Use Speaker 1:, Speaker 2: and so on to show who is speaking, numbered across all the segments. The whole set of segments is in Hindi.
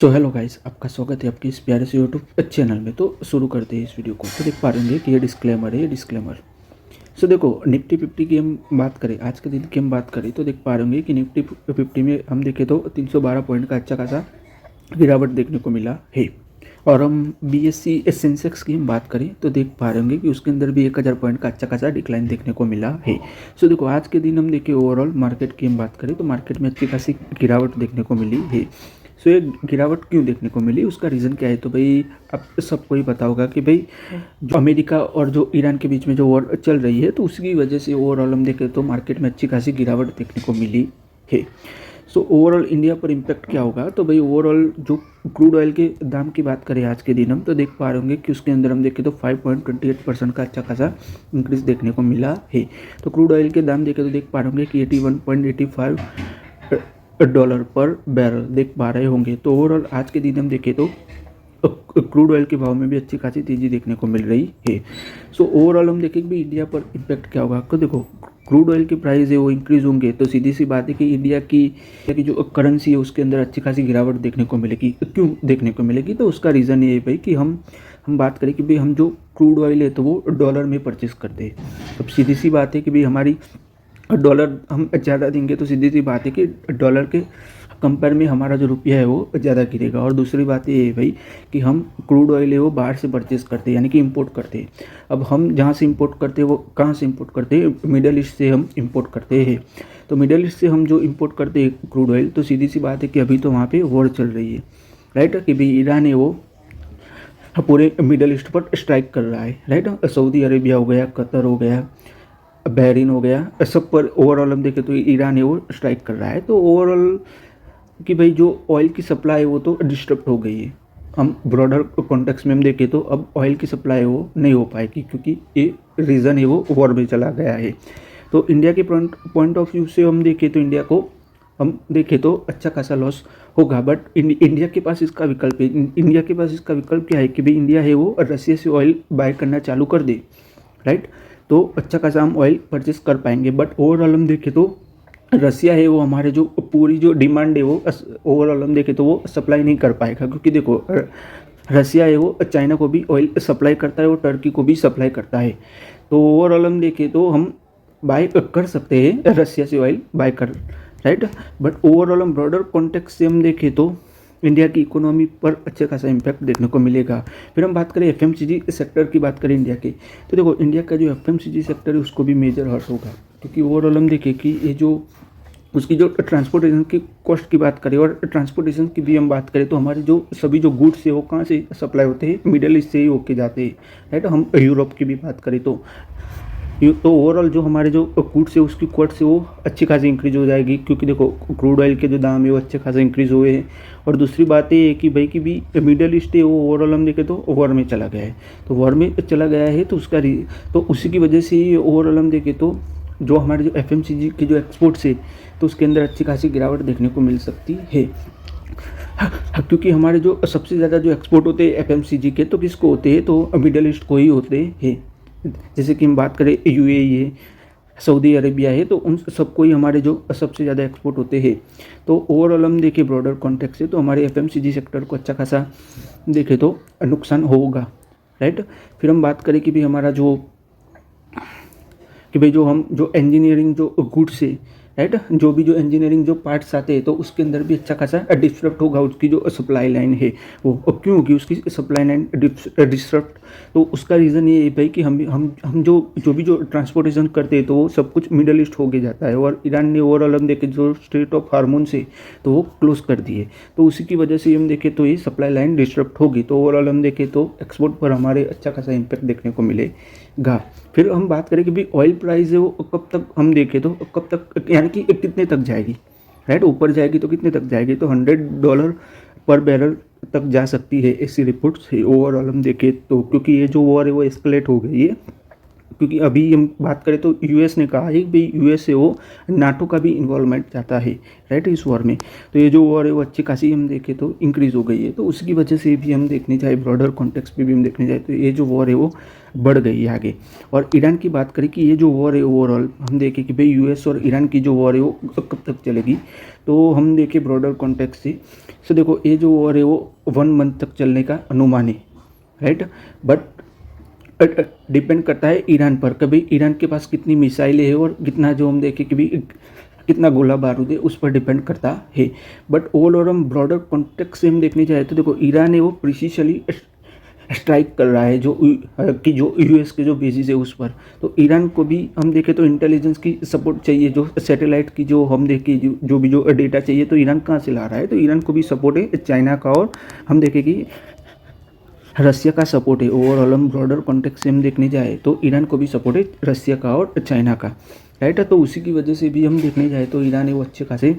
Speaker 1: तो हेलो गाइस, आपका स्वागत है आपके इस प्यारे से यूट्यूब चैनल में। तो शुरू करते हैं इस वीडियो को। तो देख पा रहे होंगे कि ये डिस्क्लेमर है, ये डिस्क्लेमर। सो देखो, निफ्टी 50 की हम बात करें, आज के दिन की हम बात करें तो देख पा रहे होंगे कि निफ्टी 50 में हम देखें तो 312 पॉइंट का अच्छा खासा गिरावट देखने को मिला है। और हम BSE सेंसेक्स की हम बात करें तो देख पा रहे होंगे कि उसके अंदर भी 1000 पॉइंट का अच्छा खासा डिक्लाइन देखने को मिला है। सो देखो, आज के दिन हम देखें ओवरऑल मार्केट की हम बात करें तो मार्केट में अच्छी खासी गिरावट देखने को मिली है। सो ये गिरावट क्यों देखने को मिली, उसका रीज़न क्या है? तो भाई अब सबको ही पता होगा कि भाई जो अमेरिका और जो ईरान के बीच में जो वॉर चल रही है, तो उसकी वजह से ओवरऑल हम देखें तो मार्केट में अच्छी खासी गिरावट देखने को मिली है। सो ओवरऑल इंडिया पर इम्पैक्ट क्या होगा? तो भाई ओवरऑल जो क्रूड ऑयल के दाम की बात करें आज के दिन हम तो देख पा रहे होंगे कि उसके अंदर हम देखें तो 5.28% का अच्छा खासा इंक्रीज देखने को मिला है। तो क्रूड ऑयल के दाम देखें तो देख पा रहे होंगे कि 81.85 डॉलर पर बैरल देख पा रहे होंगे। तो ओवरऑल आज के दिन हम देखें तो क्रूड ऑयल के भाव में भी अच्छी खासी तेज़ी देखने को मिल रही है। सो ओवरऑल हम देखें कि इंडिया पर इम्पैक्ट क्या होगा। तो देखो, क्रूड ऑयल के प्राइस है वो इंक्रीज़ होंगे तो सीधी सी बात है कि इंडिया की जो करेंसी है उसके अंदर अच्छी खासी गिरावट देखने को मिलेगी। क्यों देखने को मिलेगी? तो उसका रीज़न ये है भाई कि हम बात करें कि भाई हम जो क्रूड ऑयल है तो वो डॉलर में परचेस करते हैं। अब सीधी सी बात है कि भाई हमारी डॉलर हम ज़्यादा देंगे तो सीधी सी बात है कि डॉलर के कंपेयर में हमारा जो रुपया है वो ज़्यादा गिरेगा। और दूसरी बात ये है भाई कि हम क्रूड ऑयल है वो बाहर से परचेस करते हैं, यानी कि इंपोर्ट करते हैं। अब हम जहाँ से इंपोर्ट करते हैं वो कहाँ से इंपोर्ट करते हैं? मिडल ईस्ट से हम इंपोर्ट करते हैं। तो मिडल ईस्ट से हम जो इंपोर्ट करते हैं क्रूड ऑयल, तो सीधी सी बात है कि अभी तो वहाँ पर वॉर चल रही है, राइट? कि भाई ईरान है वो पूरे मिडल ईस्ट पर स्ट्राइक कर रहा है, राइट? सऊदी अरेबिया हो गया, कतर हो गया, बहरीन हो गया, सब पर ओवरऑल हम देखें तो ईरान है वो स्ट्राइक कर रहा है। तो ओवरऑल कि भाई जो ऑयल की सप्लाई है वो तो डिस्टर्ब हो गई है। हम ब्रॉडर कॉन्टेक्स्ट में हम देखें तो अब ऑयल की सप्लाई वो नहीं हो पाएगी क्योंकि ये रीज़न है वो वॉर में चला गया है। तो इंडिया के पॉइंट ऑफ व्यू से हम देखें तो इंडिया को हम देखें तो अच्छा खासा लॉस होगा। बट इंडिया के पास इसका विकल्प है। इंडिया के पास इसका विकल्प क्या है कि भाई इंडिया है वो रसिया से ऑयल बाय करना चालू कर दे, राइट? तो अच्छा खासा हम ऑयल परचेस कर पाएंगे। बट ओवरऑल हम देखें तो रसिया है वो हमारे जो पूरी जो डिमांड है वो ओवरऑल हम देखें तो वो सप्लाई नहीं कर पाएगा क्योंकि देखो रसिया है वो चाइना को भी ऑयल सप्लाई करता है और टर्की को भी सप्लाई करता है। तो ओवरऑल हम देखें तो हम बाय कर सकते हैं रसिया से ऑयल बाय कर, राइट? बट ओवरऑल हम ब्रॉडर कॉन्टेक्स्ट से हम देखें तो इंडिया की इकोनॉमी पर अच्छा खासा इम्पैक्ट देखने को मिलेगा। फिर हम बात करें FMCG सेक्टर की बात करें इंडिया की, तो देखो इंडिया का जो FMCG सेक्टर है उसको भी मेजर हर्ट होगा क्योंकि ओवरऑल हम देखें कि ये जो उसकी जो ट्रांसपोर्टेशन की कॉस्ट की बात करें और ट्रांसपोर्टेशन की भी हम बात करें तो हमारे जो सभी जो गुड्स है वो कहाँ से सप्लाई होते हैं? मिडल ईस्ट से ही होके जाते हैं, राइट? हम यूरोप की भी बात करें तो ओवरऑल जो हमारे जो गुड्स है उसकी कॉस्ट से वो अच्छी खासी इंक्रीज हो जाएगी क्योंकि देखो क्रूड ऑयल के जो दाम है वो अच्छे खासे इंक्रीज हुए हैं। और दूसरी बात ये है कि भाई कि भी मिडल ईस्ट है वो ओवरऑल हम देखें तो वॉर में चला गया है। तो वॉर में चला गया है तो तो उसी की वजह से ही ओवरऑल हम देखें तो जो हमारे जो FMCG के जो एक्सपोर्ट्स है तो उसके अंदर अच्छी खासी गिरावट देखने को मिल सकती है। क्योंकि हमारे जो सबसे ज़्यादा जो एक्सपोर्ट होते हैं FMCG के तो किसको होते हैं? तो मिडल ईस्ट को ही होते हैं। जैसे कि हम बात करें UAE है, सऊदी अरेबिया है, तो उन सबको ही हमारे जो सबसे ज़्यादा एक्सपोर्ट होते हैं। तो ओवरऑल हम देखें ब्रॉडर कॉन्टेक्स्ट से तो हमारे FMCG सेक्टर को अच्छा खासा देखें तो नुकसान होगा, राइट? फिर हम बात करें कि भी हमारा जो कि भाई जो हम जो इंजीनियरिंग जो गुड्स है, राइट? जो भी जो इंजीनियरिंग जो पार्ट्स आते हैं तो उसके अंदर भी अच्छा खासा डिस्टर्ब होगा। उसकी जो सप्लाई लाइन है वो क्यों होगी? उसकी सप्लाई लाइन डिस्टर्ब, तो उसका रीज़न ये है भाई कि हम जो भी जो ट्रांसपोर्टेशन करते हैं तो वो सब कुछ मिडल ईस्ट हो के जाता है। और ईरान ने ओवरऑल हम देखें जो स्ट्रेट ऑफ हार्मोन से तो वो क्लोज कर दिए, तो उसी की वजह से हम देखें तो ये सप्लाई लाइन डिस्टर्ब होगी। तो ओवरऑल हम देखें तो एक्सपोर्ट पर हमारे अच्छा खासा इम्पैक्ट देखने को मिलेगा। फिर हम बात करें कि भाई ऑयल प्राइस है वो कब तक हम देखें तो कब तक, यानी कि कितने तक जाएगी, राइट? ऊपर जाएगी तो कितने तक जाएगी? तो $100 पर बैरल तक जा सकती है, ऐसी रिपोर्ट्स है। ओवरऑल हम देखें तो क्योंकि ये जो वॉर है वो एस्केलेट हो गई है क्योंकि अभी हम बात करें तो यूएस ने कहा है कि भाई यूएस से वो नाटो का भी इन्वॉल्वमेंट चाहता है, राइट, इस वॉर में। तो ये जो वॉर है वो अच्छी खासी हम देखें तो इंक्रीज़ हो गई है, तो उसकी वजह से भी हम देखने जाए, ब्रॉडर कॉन्टेक्स्ट पे भी हम देखने जाए तो ये जो वॉर है वो बढ़ गई है आगे। और ईरान की बात करें कि ये जो वॉर है ओवरऑल हम देखें कि भाई यूएस और ईरान की जो वॉर है वो कब तक चलेगी, तो हम देखें ब्रॉडर कॉन्टेक्स्ट से। सो देखो ये जो वॉर है वो 1 मंथ तक चलने का अनुमान है, राइट। बट डिपेंड करता है ईरान पर, कभी ईरान के पास कितनी मिसाइलें हैं और कितना जो हम देखें कि भी कितना गोला बारूद है उस पर डिपेंड करता है। बट ओवरऑल हम ब्रॉडर कॉन्टेक्स्ट से हम देखने जाए तो देखो ईरान है वो प्रिसीशली स्ट्राइक कर रहा है जो यूएस के जो बेसिस है उस पर। तो ईरान को भी हम देखें तो इंटेलिजेंस की सपोर्ट चाहिए, जो सैटेलाइट की जो हम देखें जो भी जो डेटा चाहिए, तो ईरान कहाँ से ला रहा है, तो ईरान को भी सपोर्ट है चाइना का, और हम देखें कि रसिया का सपोर्ट है। ओवरऑल हम ब्रॉडर कॉन्टेक्स्ट से हम देखने जाए तो ईरान को भी सपोर्ट है रसिया का और चाइना का, राइट। तो उसी की वजह से भी हम देखने जाए तो ईरान है वो अच्छे खासे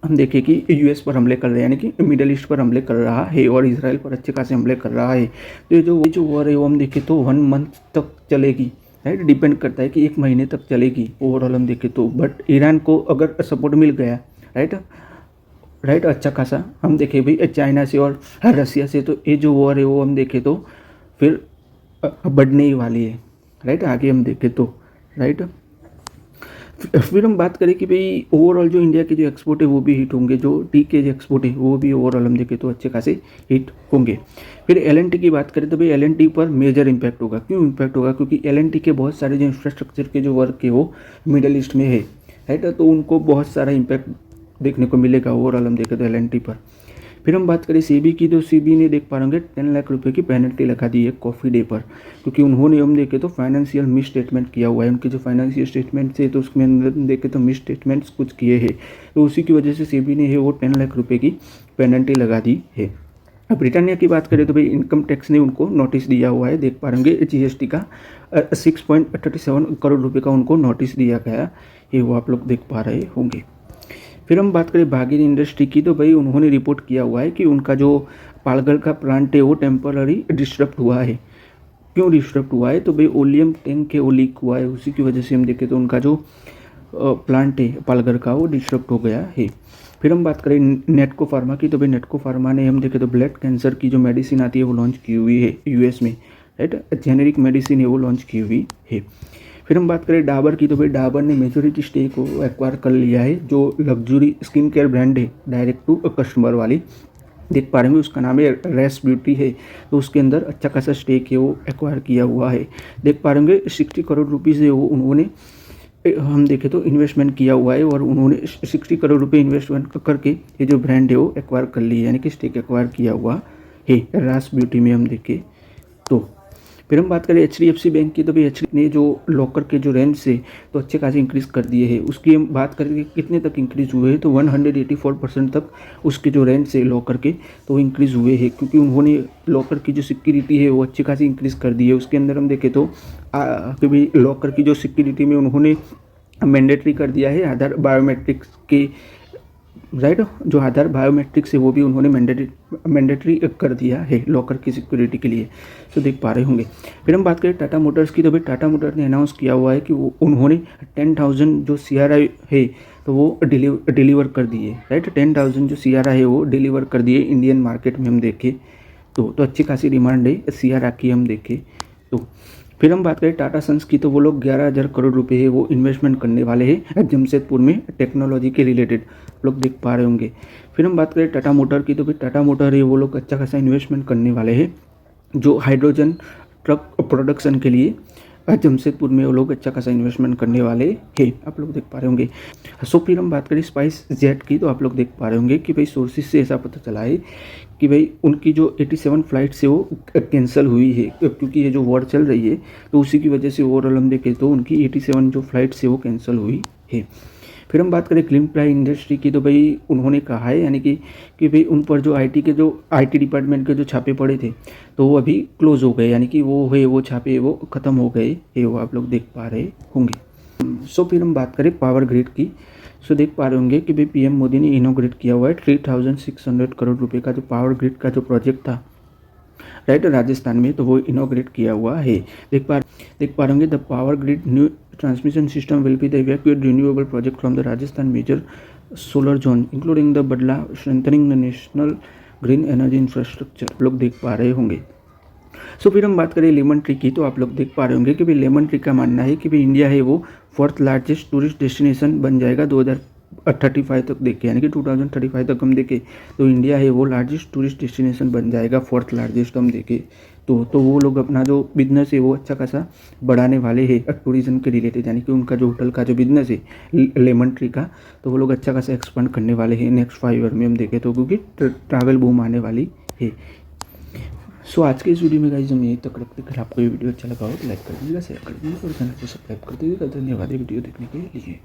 Speaker 1: हम देखें कि यूएस पर हमले कर रहे हैं, यानी कि मिडल ईस्ट पर हमले कर रहा है और इसराइल पर अच्छे खासे हमले कर रहा है। तो ये जो वॉर है वो हम देखें तो 1 मंथ तक चलेगी, राइट। डिपेंड करता है कि 1 महीने तक चलेगी ओवरऑल हम देखें तो। बट ईरान को अगर सपोर्ट मिल गया, राइट अच्छा खासा हम देखें भाई चाइना से और रसिया से, तो ये जो वॉर है वो हम देखें तो फिर बढ़ने ही वाली है, राइट। आगे हम देखें तो, राइट। फिर हम बात करें कि भाई ओवरऑल जो इंडिया के जो एक्सपोर्ट है वो भी हिट होंगे, जो टी के जो एक्सपोर्ट है वो भी ओवरऑल हम देखें तो अच्छे खासे हिट होंगे। फिर एलएनटी की बात करें तो भाई एलएनटी पर मेजर इम्पैक्ट होगा। क्यों इम्पैक्ट होगा, क्योंकि एलएनटी के बहुत सारे जो इंफ्रास्ट्रक्चर के जो वर्क है वो मिडल ईस्ट में है, राइट। तो उनको बहुत सारा इम्पैक्ट देखने को मिलेगा ओवरऑल हम देखें तो एलएनटी पर। फिर हम बात करें सीबी की, तो सीबी ने देख पा रहे होंगे 10 लाख रुपए की पेनल्टी लगा दी है कॉफ़ी डे पर, क्योंकि उन्होंने हम देखे तो फाइनेंशियल मिस स्टेटमेंट किया हुआ है। उनके जो फाइनेंशियल स्टेटमेंट है तो उसमें अंदर देखे तो मिस स्टेटमेंट्स कुछ किए हैं, तो उसी की वजह से सीबी ने है वो 10 लाख रुपये की पेनल्टी लगा दी है। अब ब्रिटानिया की बात करें तो भाई इनकम टैक्स ने उनको नोटिस दिया हुआ है, देख पा रहे होंगे जीएसटी का 6.37 करोड़ रुपये का उनको नोटिस दिया गया है, वो आप लोग देख पा रहे होंगे। फिर हम बात करें बागेर इंडस्ट्री की, तो भाई उन्होंने रिपोर्ट किया हुआ है कि उनका जो पालघर का प्लांट है वो टेम्पररी डिस्टर्ब हुआ है। क्यों डिस्टर्ब हुआ है, तो भाई ओलियम टैंक है वो लीक हुआ है, उसी की वजह से हम देखें तो उनका जो प्लांट है पालघर का वो डिस्टर्ब हो गया है। फिर हम बात करें नेटको फार्मा की, तो भाई नेटको फार्मा ने हम देखें तो ब्लड कैंसर की जो मेडिसिन आती है वो लॉन्च की हुई है यूएस में, राइट। जेनेरिक मेडिसिन है वो लॉन्च की हुई है। फिर हम बात करें डाबर की, तो भाई डाबर ने मेजोरिटी स्टेक को एक्वायर कर लिया है, जो लग्जरी स्किन केयर ब्रांड है डायरेक्ट टू कस्टमर वाली, देख पा रहे होंगे उसका नाम है रेस ब्यूटी है, तो उसके अंदर अच्छा खासा स्टेक है वो एक्वायर किया हुआ है। देख पा रहे होंगे 60 करोड़ रुपीज़ है वो उन्होंने हम देखें तो इन्वेस्टमेंट किया हुआ है, और उन्होंने 60 करोड़ रुपये इन्वेस्टमेंट करके ये जो ब्रांड है वो एक्वायर कर ली है, यानी कि स्टेक एक्वायर किया हुआ है रेस ब्यूटी में हम देखें तो। फिर हम बात करें एचडीएफसी बैंक की, तो भाई एचडीएफसी ने जो लॉकर के जो रेंज से तो अच्छे खासे इंक्रीज़ कर दिए हैं। उसकी हम बात करें कितने तक इंक्रीज़ हुए हैं, तो 184% तक उसके जो रेंज से लॉकर के तो इंक्रीज़ हुए हैं, क्योंकि उन्होंने लॉकर की जो सिक्योरिटी है वो अच्छी खासी इंक्रीज़ कर दी है। उसके अंदर हम देखें तो भाई लॉकर की जो सिक्योरिटी में उन्होंने मैंडेटरी कर दिया है आधार बायोमेट्रिक्स के, राइट। जो आधार बायोमेट्रिक्स है वो भी उन्होंने मैंडेटरी कर दिया है लॉकर की सिक्योरिटी के लिए, तो देख पा रहे होंगे। फिर हम बात करें टाटा मोटर्स की, तो भाई टाटा मोटर ने अनाउंस किया हुआ है कि उन्होंने 10,000 जो CRI है तो वो डिलीवर कर दिए, राइट। 10,000 जो CRI है वो डिलीवर कर दिए इंडियन मार्केट में हम देखें तो अच्छी खासी डिमांड है CRI की हम देखें तो। फिर हम बात करें टाटा सन्स की, तो वो लोग 11,000 करोड़ रुपए है वो इन्वेस्टमेंट करने वाले हैं जमशेदपुर में टेक्नोलॉजी के रिलेटेड, लोग देख पा रहे होंगे। फिर हम बात करें टाटा मोटर की, तो भाई टाटा मोटर है वो लोग अच्छा खासा इन्वेस्टमेंट करने वाले हैं जो हाइड्रोजन ट्रक प्रोडक्शन के लिए जमशेदपुर में वो लोग अच्छा खासा इन्वेस्टमेंट करने वाले हैं, आप लोग देख पा रहे होंगे। सो फिर हम बात करें स्पाइस जेट की, तो आप लोग देख पा रहे होंगे कि भाई सोर्सेज से ऐसा पता चला है कि भाई उनकी जो 87 फ्लाइट से वो कैंसिल हुई है, क्योंकि ये जो वॉर चल रही है तो उसी की वजह से ओवरऑल हम देखें तो उनकी 87 जो फ्लाइट से वो कैंसिल हुई है। फिर हम बात करें क्लीन प्लाई इंडस्ट्री की, तो भाई उन्होंने कहा है यानी कि भाई उन पर जो आईटी डिपार्टमेंट के जो छापे पड़े थे तो वो अभी क्लोज हो गए, यानी कि वो छापे वो ख़त्म हो गए है, वो आप लोग देख पा रहे होंगे। सो फिर हम बात करें पावर ग्रिड की, सो देख पा रहे होंगे कि भाई पीएम मोदी ने इनोग्रेट किया हुआ है 3,600 करोड़ रुपये का जो पावर ग्रिड का जो प्रोजेक्ट था राइट, राजस्थान में, तो वो इनॉग्रेट किया हुआ है। देख पा रहे होंगे, the power grid new transmission system will be the evacuate renewable project from the Rajasthan major solar zone including the Bhadla, strengthening the national green energy infrastructure. आप लोग देख पा रहे होंगे। सो फिर हम बात करें लेमन ट्री की, तो आप लोग देख पा रहे होंगे कि भाई लेमन ट्री का मानना है कि भाई इंडिया है वो 4th लार्जेस्ट टूरिस्ट डेस्टिनेशन बन जाएगा 2035 तक देखे, यानी कि 2035 तक हम देखें तो इंडिया है वो लार्जेस्ट टूरिस्ट डेस्टिनेशन बन जाएगा, 4th लार्जेस्ट हम देखें तो वो लोग अपना जो बिजनेस है वो अच्छा खासा बढ़ाने वाले हैं टूरिज्म के रिलेटेड, यानी कि उनका जो होटल का जो बिजनेस है लेमन ट्री का, तो वो लोग अच्छा खासा एक्सपांड करने वाले हैं नेक्स्ट 5 ईयर में हम देखें तो, क्योंकि ट्रैवल बूम आने वाली है। सो आज के इस वीडियो में गाइस हम यहीं तक रखते हैं। अगर आपको ये वीडियो अच्छा लगा हो तो लाइक कर दीजिएगा, शेयर कर दीजिएगा और चैनल को सब्सक्राइब कर दीजिएगा। धन्यवाद ये वीडियो देखने के लिए।